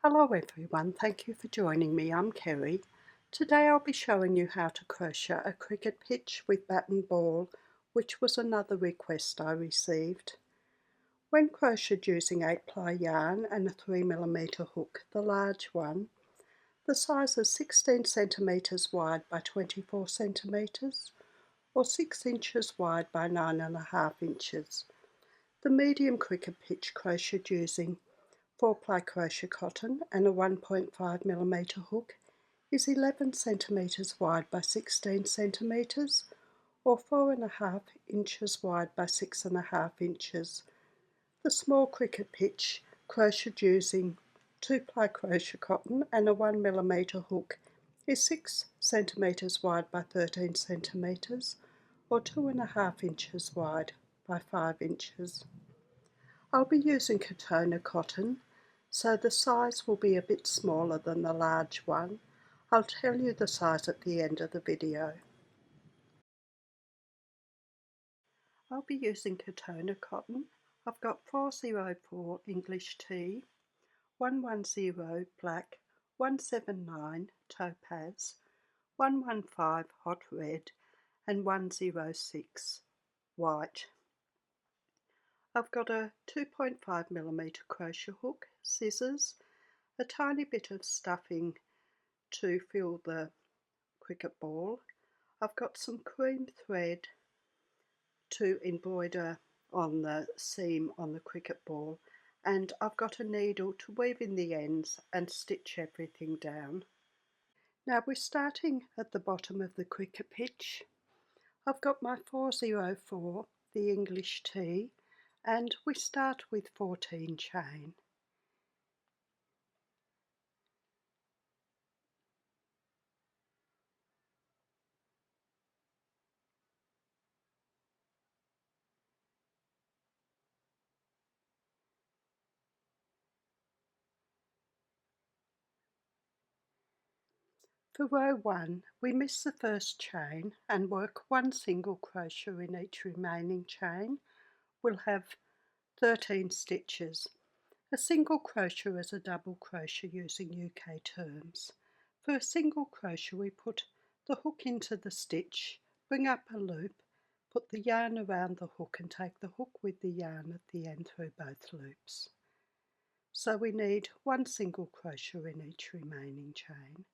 Hello everyone, thank you for joining me. I'm Kerry. Today I'll be showing you how to crochet a cricket pitch with batten ball, which was another request I received. When crocheted using 8-ply yarn and a 3mm hook, the large one, the size is 16 centimeters wide by 24 centimeters or 6 inches wide by 9.5 inches. The medium cricket pitch crocheted using 4-ply crochet cotton and a 1.5mm hook is 11 centimeters wide by 16 centimeters or 4.5 inches wide by 6.5 inches. The small cricket pitch crocheted using 2-ply crochet cotton and a 1mm hook is 6 centimeters wide by 13 centimeters or 2.5 inches wide by 5 inches. I'll be using Catona cotton, so the size will be a bit smaller than the large one. I'll tell you the size at the end of the video. I'll be using Catona cotton. I've got 404 English tea, 110 black, 179 topaz, 115 hot red and 106 white. I've got a 2.5mm crochet hook, scissors, a tiny bit of stuffing to fill the cricket ball. I've got some cream thread to embroider on the seam on the cricket ball, and I've got a needle to weave in the ends and stitch everything down. Now we're starting at the bottom of the cricket pitch. I've got my 404, the English tea, and we start with 14 chain. For row 1, we miss the first chain and work one single crochet in each remaining chain. We'll have 13 stitches. A single crochet is a double crochet using UK terms. For a single crochet we put the hook into the stitch, bring up a loop, put the yarn around the hook and take the hook with the yarn at the end through both loops. So we need one single crochet in each remaining chain.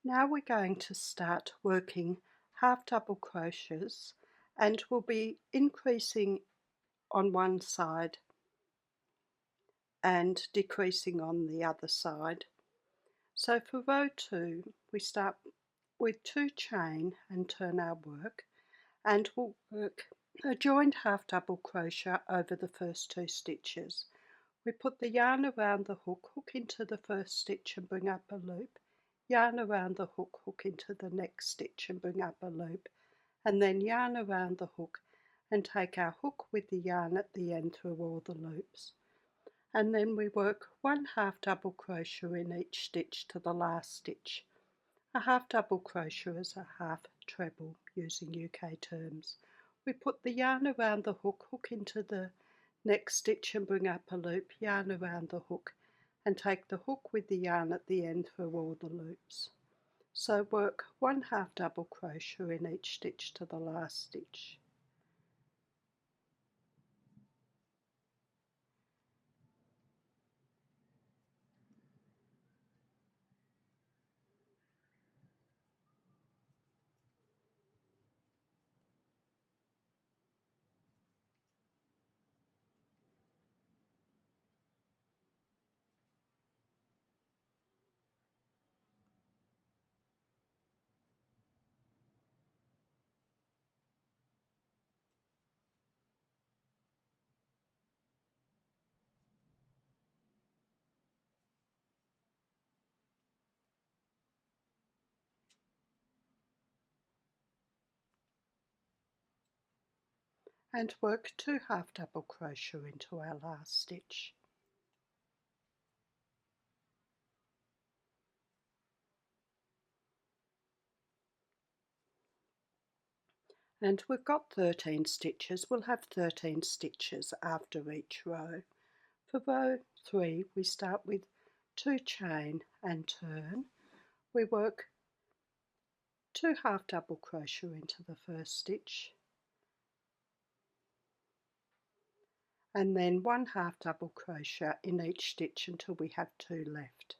Now we're going to start working half double crochets, and we'll be increasing on one side and decreasing on the other side. So for row 2 we start with 2 chain and turn our work, and we'll work a joined half double crochet over the first 2 stitches. We put the yarn around the hook, hook into the first stitch and bring up a loop, yarn around the hook, hook into the next stitch and bring up a loop, and then yarn around the hook and take our hook with the yarn at the end through all the loops. And then we work one half double crochet in each stitch to the last stitch. A half double crochet is a half treble using UK terms. We put the yarn around the hook, hook into the next stitch and bring up a loop, yarn around the hook and take the hook with the yarn at the end through all the loops. So work one half double crochet in each stitch to the last stitch. and work 2 half double crochet into our last stitch. And we've got 13 stitches. We'll have 13 stitches after each row. For row 3 we start with 2 chain and turn. We work 2 half double crochet into the first stitch, and then 1 half double crochet in each stitch until we have 2 left.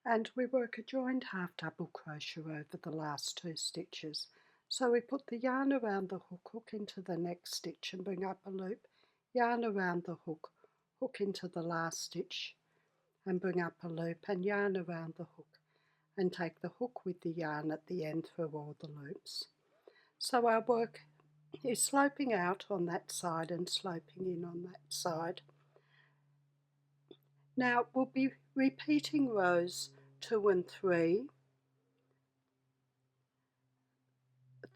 And we work a joined half double crochet over the last 2 stitches. So we put the yarn around the hook into the next stitch and bring up a loop, yarn around the hook into the last stitch and bring up a loop, and yarn around the hook and take the hook with the yarn at the end through all the loops. So our work is sloping out on that side and sloping in on that side. Now we'll be repeating rows 2 and 3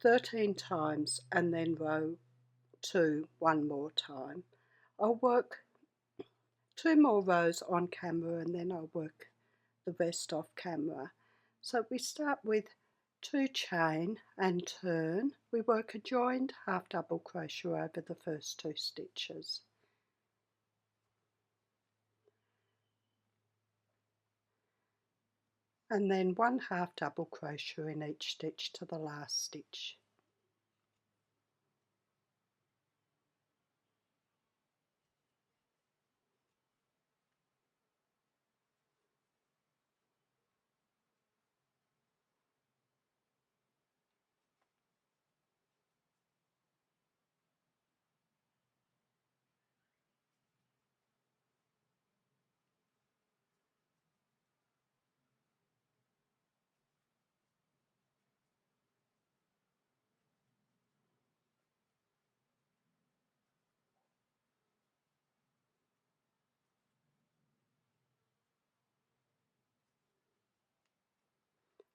13 times, and then row 2 one more time. I'll work 2 more rows on camera and then I'll work the rest off camera. So we start with 2 chain and turn. We work a joined half double crochet over the first 2 stitches. And then 1 half double crochet in each stitch to the last stitch.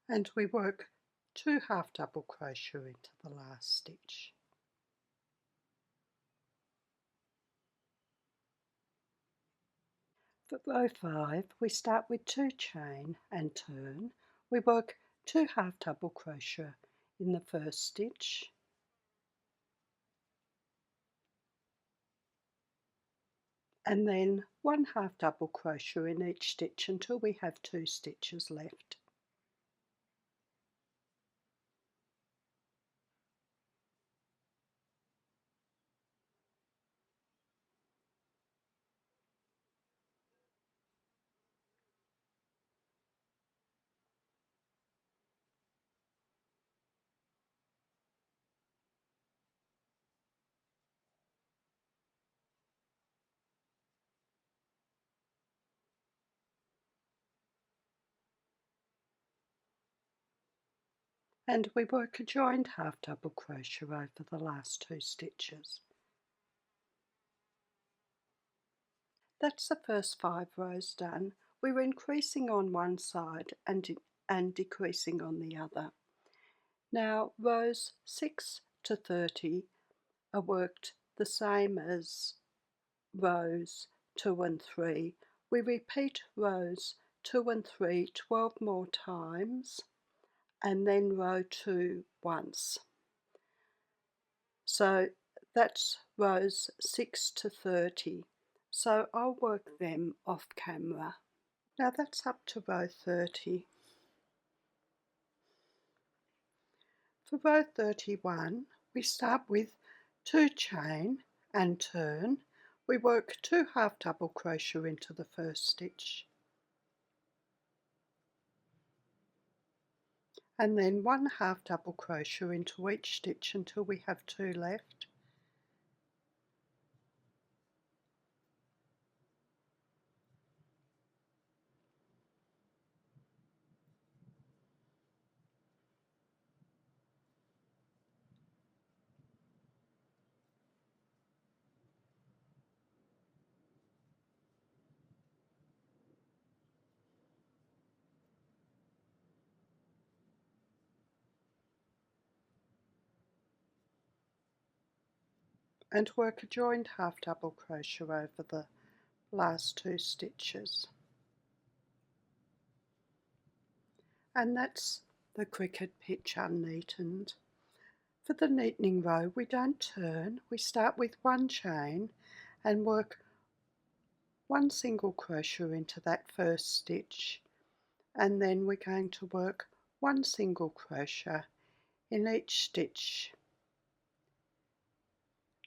And we work 2 half double crochet into the last stitch. For row 5 we start with 2 chain and turn. We work 2 half double crochet in the first stitch, and then 1 half double crochet in each stitch until we have 2 stitches left. And we work a joined half double crochet over the last 2 stitches. That's the first 5 rows done. We were increasing on one side and decreasing on the other. Now rows 6 to 30 are worked the same as rows 2 and 3. We repeat rows 2 and 3 12 more times, and then row 2 once. So that's rows 6 to 30. So I'll work them off camera. Now that's up to row 30. For row 31, we start with 2 chain and turn. We work 2 half double crochet into the first stitch, and then 1 half double crochet into each stitch until we have 2 left. And work a joined half double crochet over the last 2 stitches. And that's the cricket pitch unneatened. For the neatening row, we don't turn, we start with 1 chain and work 1 single crochet into that first stitch, and then we're going to work 1 single crochet in each stitch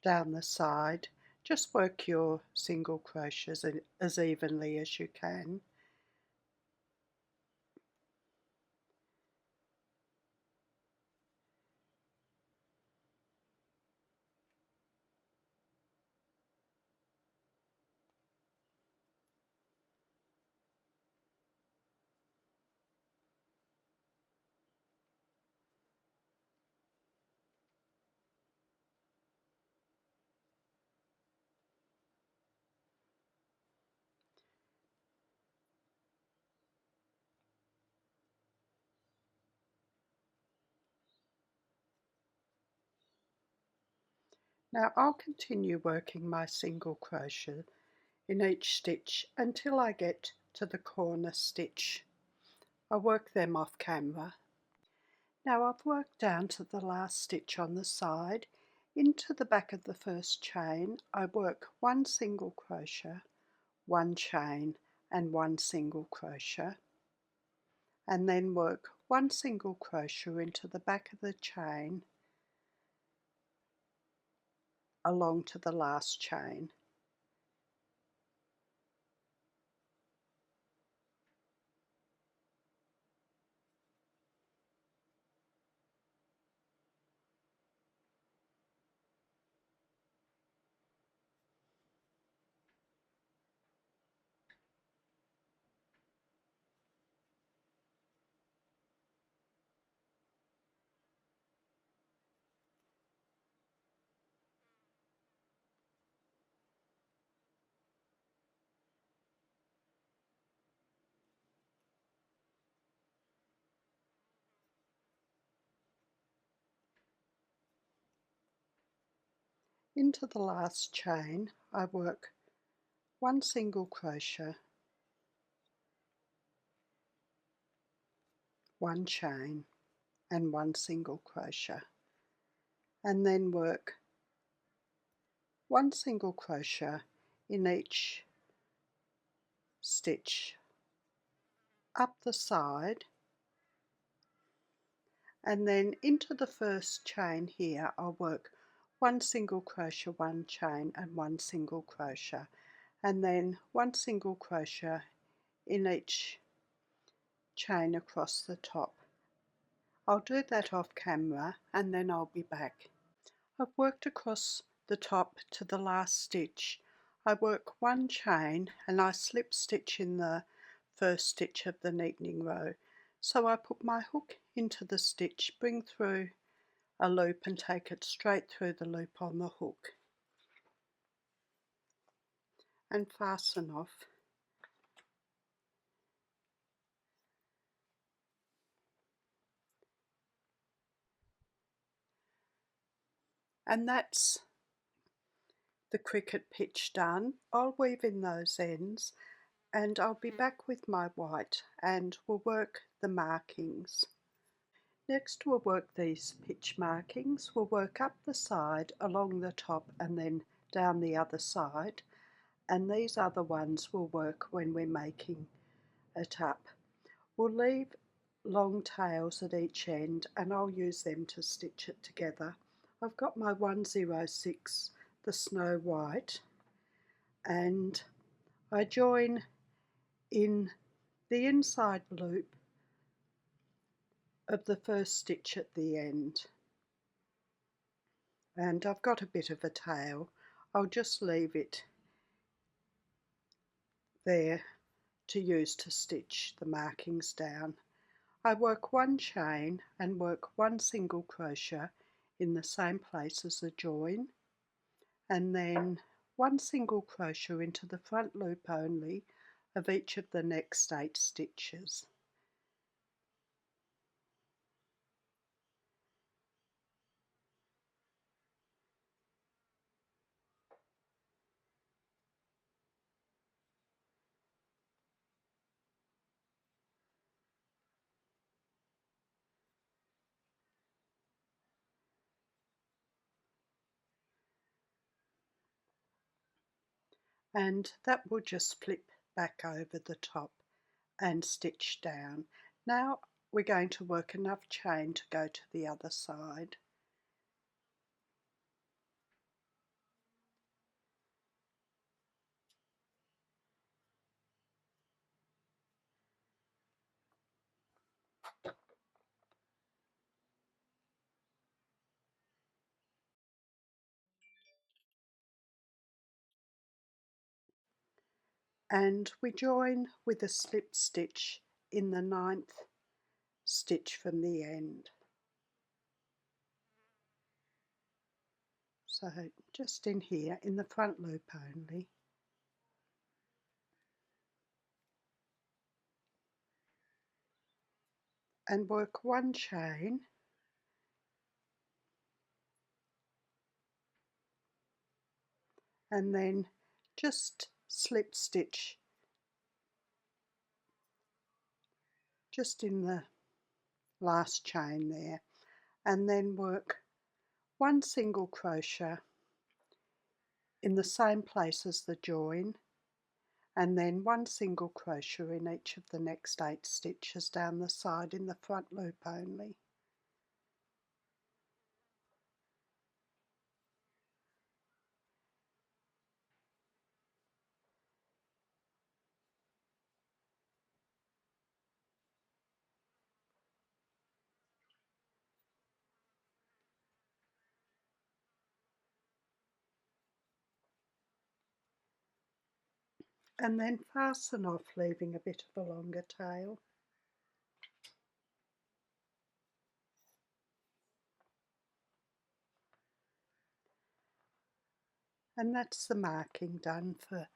down the side. Just work your single crochets as evenly as you can. Now I'll continue working my single crochet in each stitch until I get to the corner stitch. I work them off camera. Now I've worked down to the last stitch on the side. Into the back of the first chain I work 1 single crochet, 1 chain and 1 single crochet, and then work 1 single crochet into the back of the chain along to the last chain. Into the last chain I work 1 single crochet, 1 chain and 1 single crochet, and then work 1 single crochet in each stitch up the side, and then into the first chain here I'll work 1 single crochet, 1 chain and 1 single crochet, and then 1 single crochet in each chain across the top. I'll do that off camera and then I'll be back. I've worked across the top to the last stitch. I work 1 chain and I slip stitch in the first stitch of the neatening row. So I put my hook into the stitch, bring through a loop and take it straight through the loop on the hook and fasten off. And that's the cricket pitch done. I'll weave in those ends and I'll be back with my white and we'll work the markings. Next we'll work these pitch markings. We'll work up the side, along the top and then down the other side, and these are the ones we'll work when we're making it up. We'll leave long tails at each end, and I'll use them to stitch it together. I've got my 106, the Snow White, and I join in the inside loop of the first stitch at the end, and I've got a bit of a tail. I'll just leave it there to use to stitch the markings down. I work one chain and work one single crochet in the same place as the join, and then one single crochet into the front loop only of each of the next 8 stitches. And that will just flip back over the top and stitch down. Now we're going to work enough chain to go to the other side. And we join with a slip stitch in the 9th stitch from the end. So just in here in the front loop only. And work one chain and then just slip stitch just in the last chain there, and then work one single crochet in the same place as the join, and then one single crochet in each of the next 8 stitches down the side in the front loop only. And then fasten off, leaving a bit of a longer tail. And that's the marking done for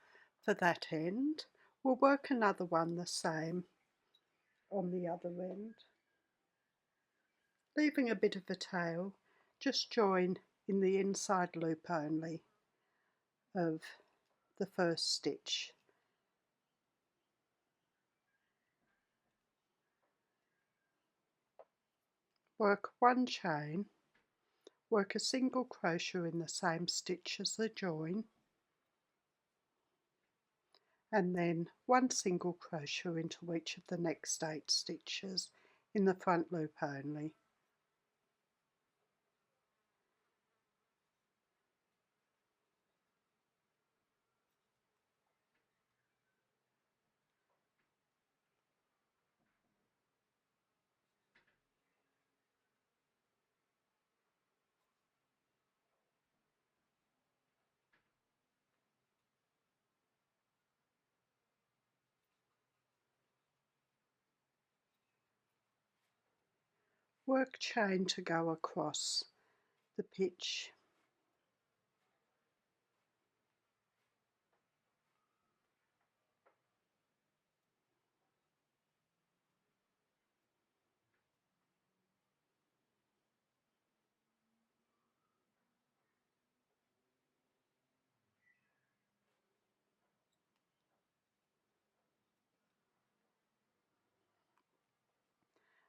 that end. We'll work another one the same on the other end. Leaving a bit of a tail, just join in the inside loop only of the first stitch. Work one chain, work a single crochet in the same stitch as the join, and then one single crochet into each of the next 8 stitches in the front loop only. Work chain to go across the pitch,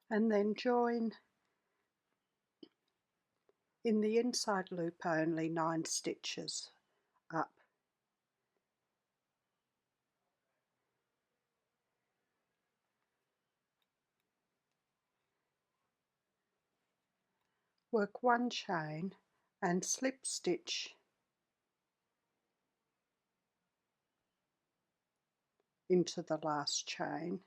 and then join in the inside loop only 9 stitches up. work one chain and slip stitch into the last chain.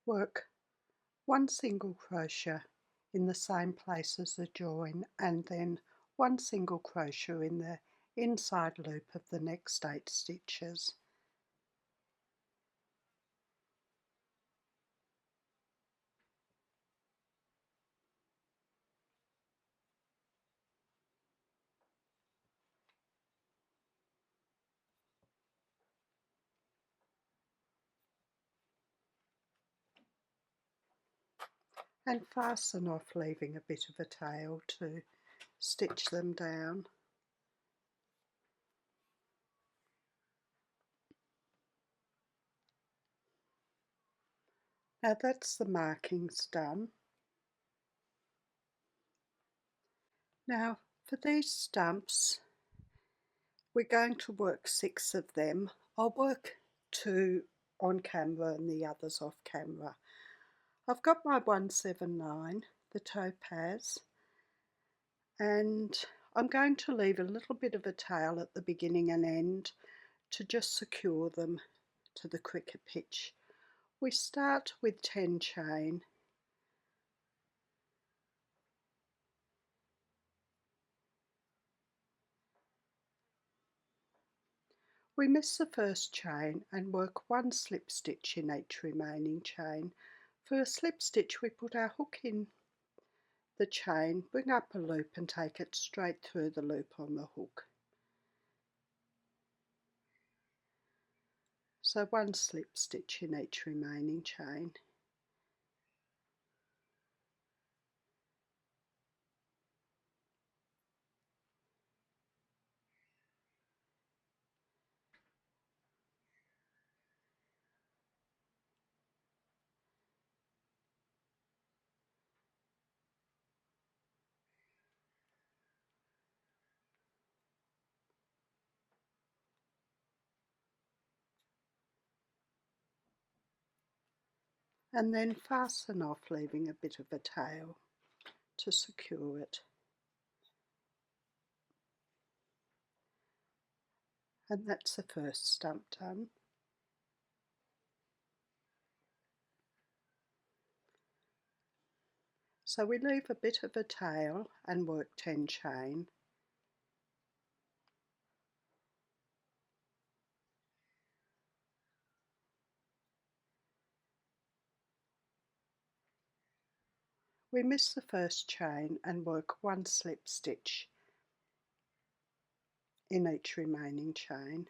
Work one single crochet in the same place as the join, and then one single crochet in the inside loop of the next 8 stitches. And fasten off, leaving a bit of a tail to stitch them down. Now that's the markings done. Now for these stumps, we're going to work 6 of them. I'll work 2 on camera and the others off camera. I've got my 179, the Topaz, and I'm going to leave a little bit of a tail at the beginning and end to just secure them to the Cricut pitch. We start with 10 chain. We miss the first chain and work one slip stitch in each remaining chain. For a slip stitch, we put our hook in the chain, bring up a loop and take it straight through the loop on the hook. So one slip stitch in each remaining chain. And then fasten off, leaving a bit of a tail to secure it. And that's the first stump done. So we leave a bit of a tail and work 10 chain. We miss the first chain and work one slip stitch in each remaining chain.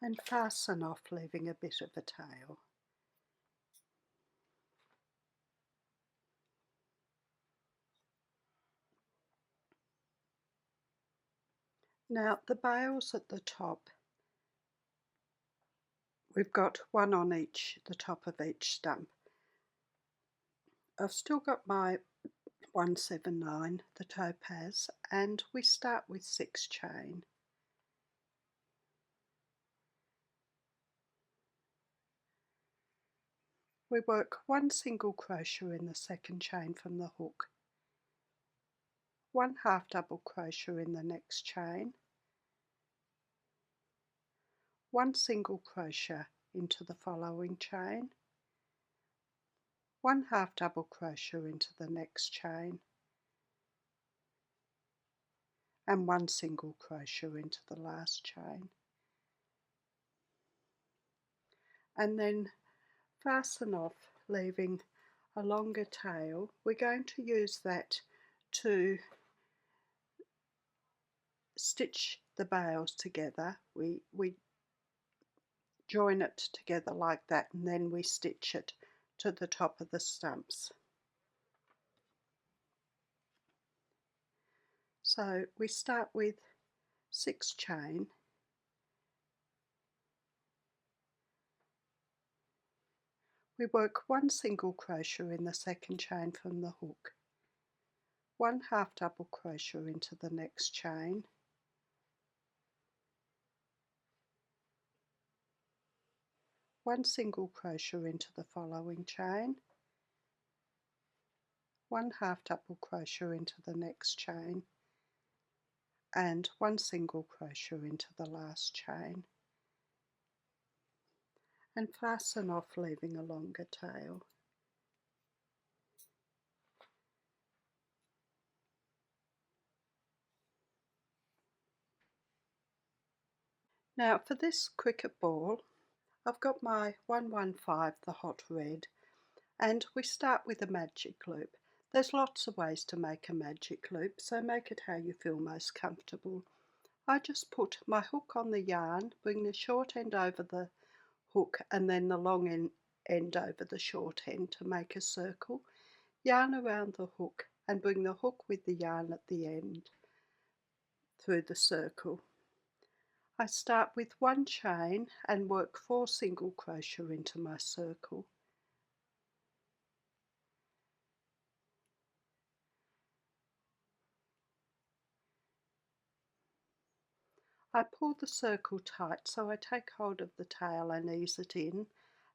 And fasten off, leaving a bit of a tail. Now the bails at the top, we've got one on each, the top of each stump. I've still got my 179, the Topaz, and we start with 6 chain. We work one single crochet in the second chain from the hook, one half double crochet in the next chain, one single crochet into the following chain, one half double crochet into the next chain, and one single crochet into the last chain. And then fasten off, leaving a longer tail. We're going to use that to stitch the bales together. We join it together like that, and then we stitch it to the top of the stumps. So we start with 6 chain, we work 1 single crochet in the second chain from the hook, 1 half double crochet into the next chain, 1 single crochet into the following chain, 1 half double crochet into the next chain, and 1 single crochet into the last chain, and fasten off, leaving a longer tail. Now for this cricket ball, I've got my 115, the hot red, and we start with a magic loop. There's lots of ways to make a magic loop, so make it how you feel most comfortable. I just put my hook on the yarn, bring the short end over the hook and then the long end over the short end to make a circle. Yarn around the hook and bring the hook with the yarn at the end through the circle. I start with 1 chain and work 4 single crochet into my circle. I pull the circle tight, so I take hold of the tail and ease it in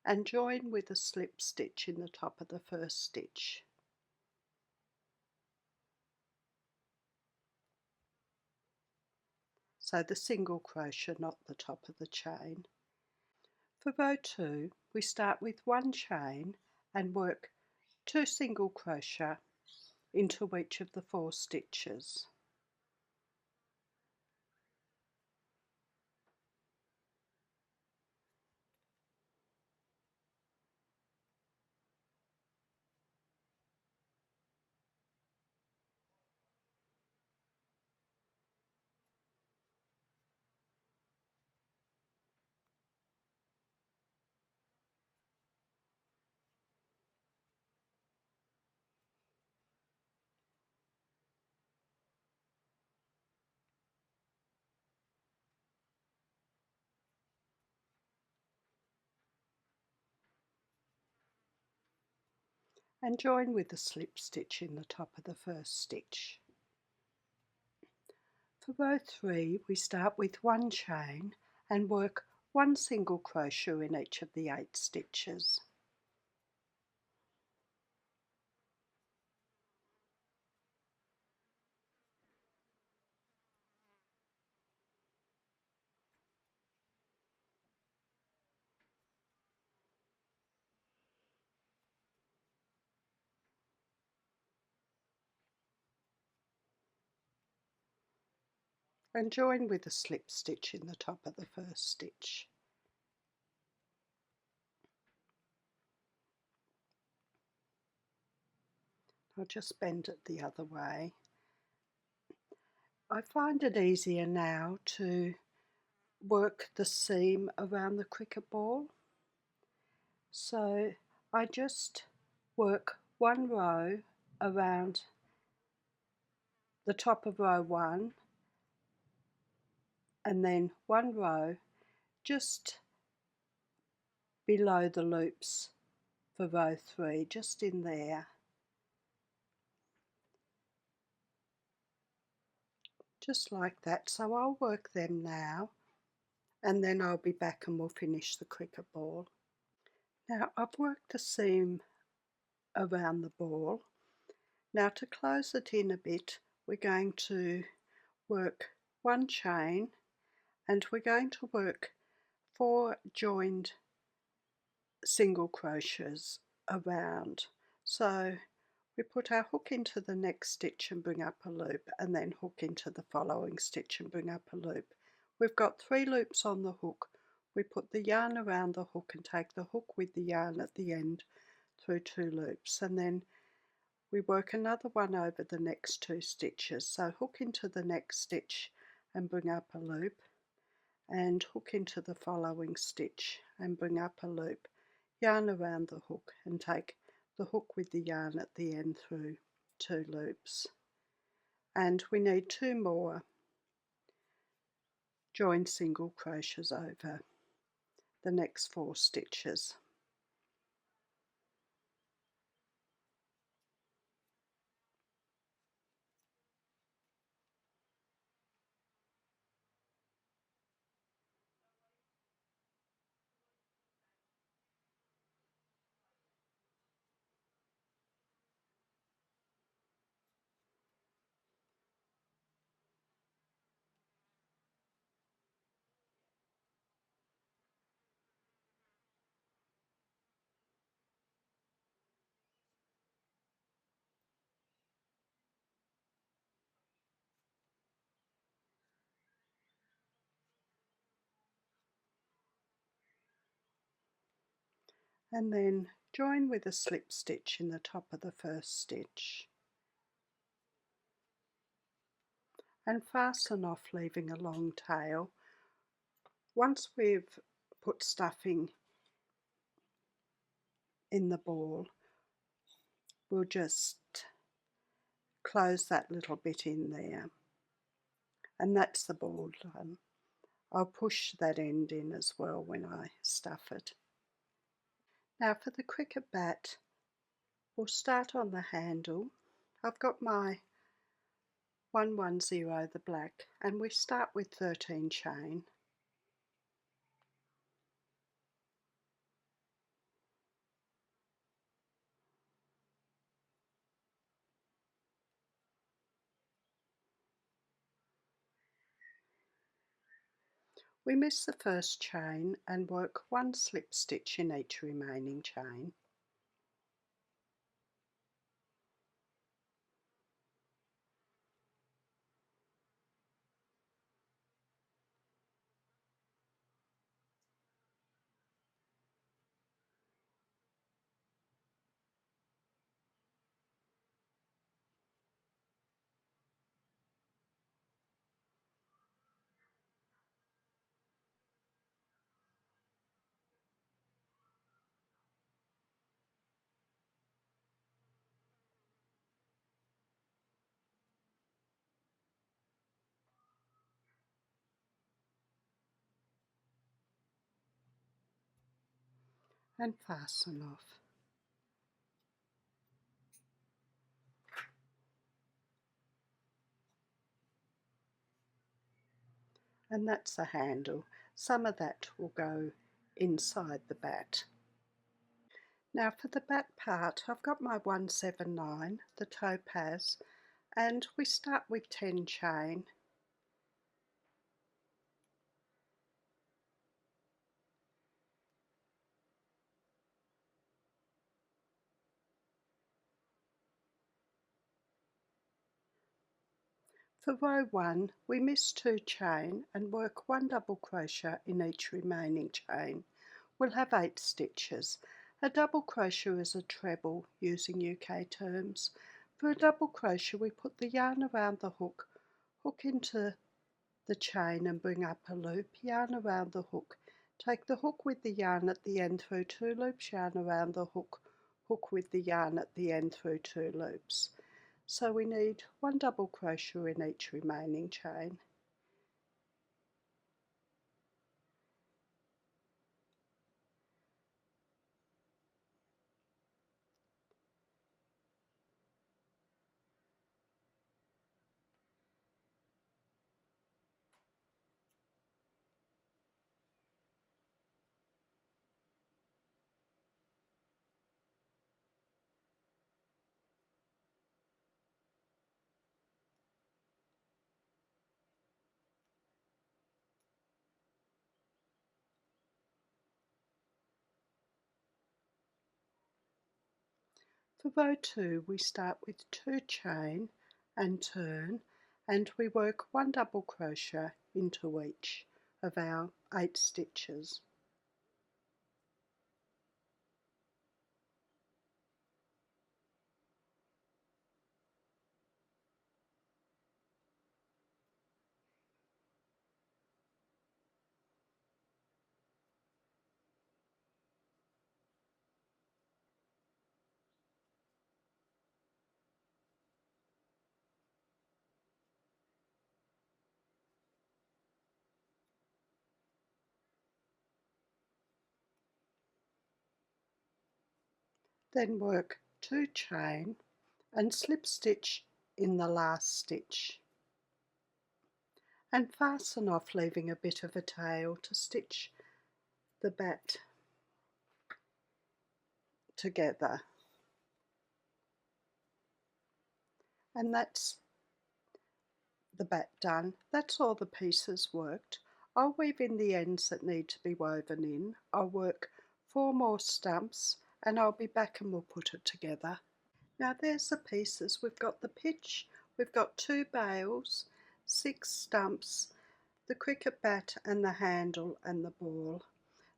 and join with a slip stitch in the top of the first stitch. So the single crochet, not the top of the chain. For row 2, we start with 1 chain and work 2 single crochet into each of the 4 stitches. And join with a slip stitch in the top of the first stitch. For row 3, we start with 1 chain and work 1 single crochet in each of the 8 stitches. And join with a slip stitch in the top of the first stitch. I'll just bend it the other way. I find it easier now to work the seam around the cricket ball. So I just work 1 row around the top of row 1 and then 1 row just below the loops for row 3, just in there. Just like that. So I'll work them now and then I'll be back and we'll finish the cricket ball. Now I've worked the seam around the ball. Now to close it in a bit, we're going to work 1 chain and we're going to work 4 joined single crochets around. So we put our hook into the next stitch and bring up a loop, and then hook into the following stitch and bring up a loop. We've got 3 loops on the hook. We put the yarn around the hook and take the hook with the yarn at the end through 2 loops, and then we work another one over the next 2 stitches. So hook into the next stitch and bring up a loop, and hook into the following stitch and bring up a loop, yarn around the hook and take the hook with the yarn at the end through 2 loops. And we need 2 more join single crochets over the next 4 stitches. And then join with a slip stitch in the top of the first stitch and fasten off, leaving a long tail. Once we've put stuffing in the ball, we'll just close that little bit in there, and that's the ball done. I'll push that end in as well when I stuff it. Now for the cricket bat, we'll start on the handle. I've got my 110, the black, and we start with 13 chain. We miss the first chain and work 1 slip stitch in each remaining chain. And fasten off. And that's the handle. Some of that will go inside the bat. Now for the bat part, I've got my 179, the Topaz, and we start with 10 chain. For row 1, we miss 2 chain and work 1 double crochet in each remaining chain. We'll have 8 stitches. A double crochet is a treble using UK terms. For a double crochet, we put the yarn around the hook, hook into the chain and bring up a loop, yarn around the hook. Take the hook with the yarn at the end through 2 loops, yarn around the hook, hook with the yarn at the end through 2 loops. So we need 1 double crochet in each remaining chain. For row 2, we start with 2 chain and turn, and we work 1 double crochet into each of our 8 stitches. Then work 2 chain and slip stitch in the last stitch and fasten off, leaving a bit of a tail to stitch the bat together. And that's the bat done. That's all the pieces worked. I'll weave in the ends that need to be woven in. I'll work 4 more stumps and I'll be back and we'll put it together. Now there's the pieces. We've got the pitch, we've got 2 bales, 6 stumps, the cricket bat and the handle and the ball.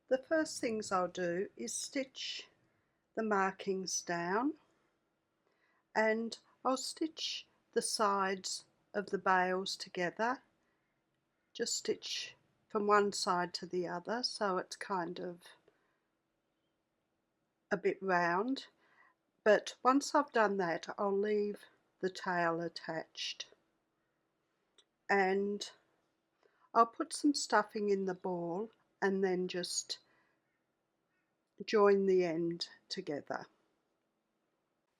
The first things I'll do is stitch the markings down, and I'll stitch the sides of the bales together. Just stitch from one side to the other so it's kind of a bit round. But once I've done that, I'll leave the tail attached and I'll put some stuffing in the ball and then just join the end together.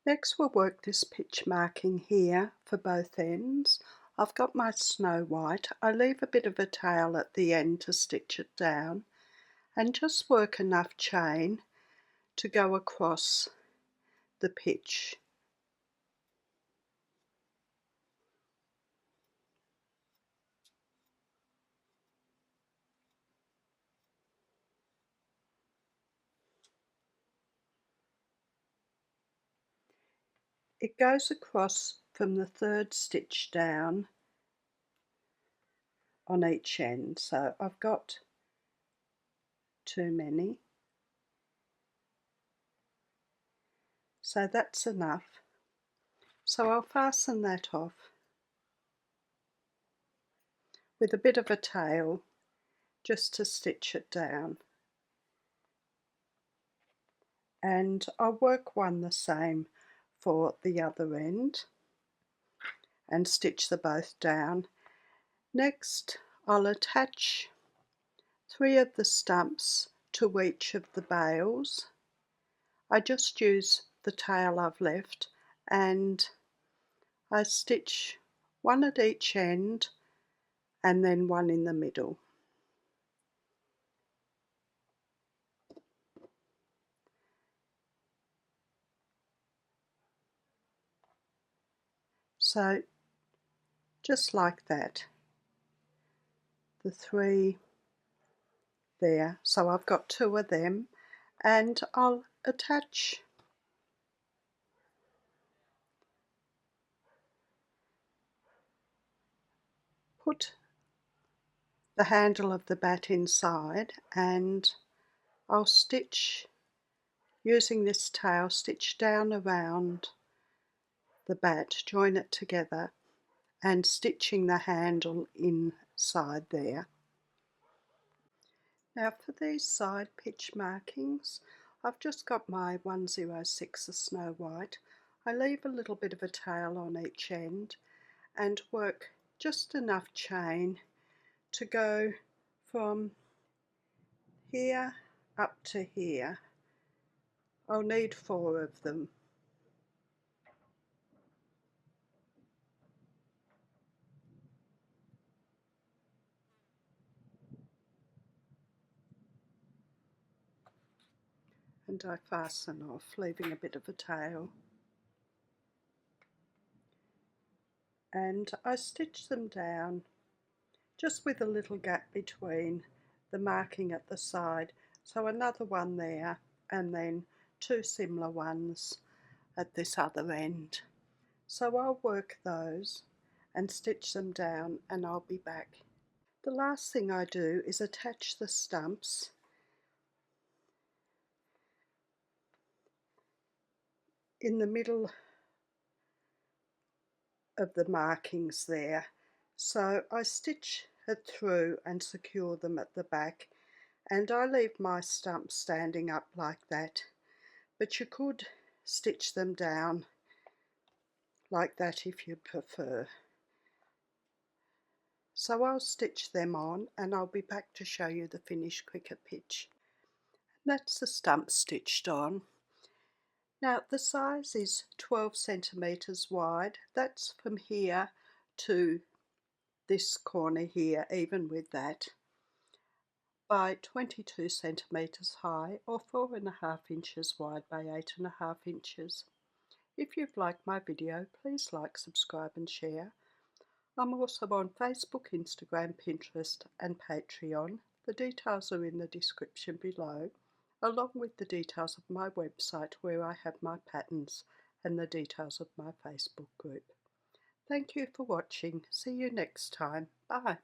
Next we'll work this pitch marking here for both ends. I've got my Snow White. I leave a bit of a tail at the end to stitch it down and just work enough chain to go across the pitch. It goes across from the 3rd stitch down on each end, so I've got too many, so that's enough. So I'll fasten that off with a bit of a tail just to stitch it down, and I'll work one the same for the other end and stitch them both down. Next I'll attach 3 of the stumps to each of the bales. I just use the tail I've left and I stitch one at each end and then one in the middle. So just like that, the 3 there. So I've got 2 of them, and I'll attach put the handle of the bat inside, and I'll stitch using this tail, stitch down around the bat, join it together and stitching the handle inside there. Now for these side pitch markings, I've just got my 106 of Snow White. I leave a little bit of a tail on each end and work just enough chain to go from here up to here. I'll need 4 of them. And I fasten off, leaving a bit of a tail. And I stitch them down just with a little gap between the marking at the side. So another one there and then 2 similar ones at this other end. So I'll work those and stitch them down and I'll be back. The last thing I do is attach the stumps in the middle of the markings there. So I stitch it through and secure them at the back, and I leave my stumps standing up like that, but you could stitch them down like that if you prefer. So I'll stitch them on and I'll be back to show you the finished cricket pitch. That's the stump stitched on. Now the size is 12 centimetres wide. That's from here to this corner here, even with that, by 22 centimetres high, or 4.5 inches wide by 8.5 inches. If you've liked my video, please like, subscribe and share. I'm also on Facebook, Instagram, Pinterest and Patreon. The details are in the description below, along with the details of my website where I have my patterns and the details of my Facebook group. Thank you for watching. See you next time. Bye.